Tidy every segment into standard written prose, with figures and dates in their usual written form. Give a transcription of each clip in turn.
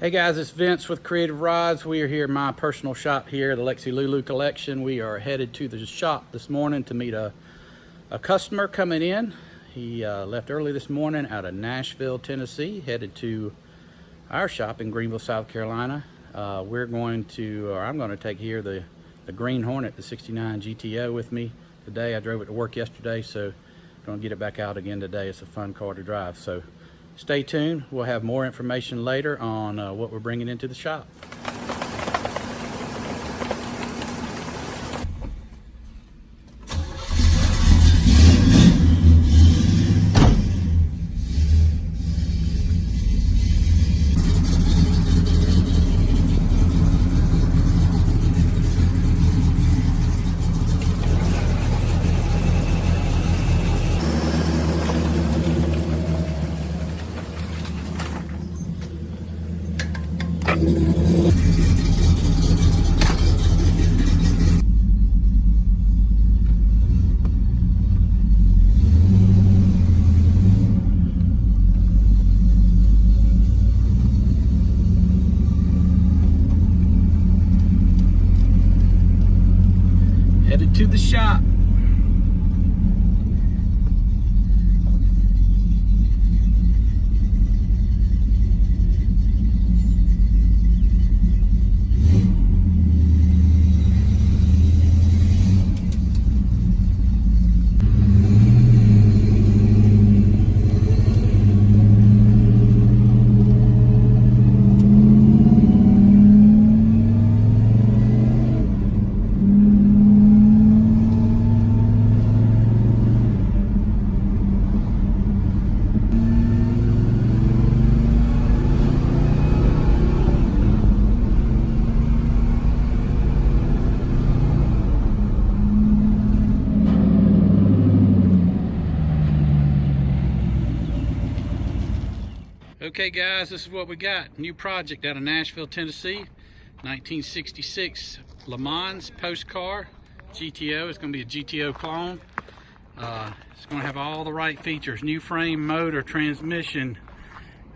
Hey guys, it's Vince with Creative Rods. We are here in my personal shop here, the Lexi Lulu collection. We are headed to the shop this morning to meet a customer coming in. He left early this morning out of Nashville, Tennessee, headed to our shop in Greenville, South Carolina. I'm going to take here the Green Hornet, the 69 GTO with me today. I drove it to work yesterday, so I'm going to get it back out again today. It's a fun car to drive. So stay tuned. We'll have more information later on what we're bringing into the shop. Headed to the shop. Okay guys, this is what we got. New project out of Nashville, Tennessee. 1966 Le Mans post car GTO. It's going to be a GTO clone. It's going to have all the right features. New frame, motor, transmission,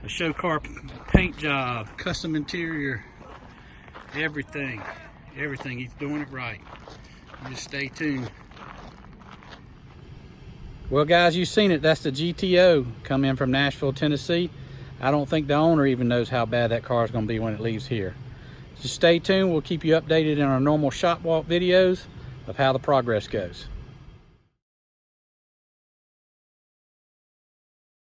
a show car paint job, custom interior, everything. Everything. He's doing it right. Just stay tuned. Well guys, you've seen it. That's the GTO come in from Nashville, Tennessee. I don't think the owner even knows how bad that car is going to be when it leaves here. Just stay tuned. We'll keep you updated in our normal shop walk videos of how the progress goes.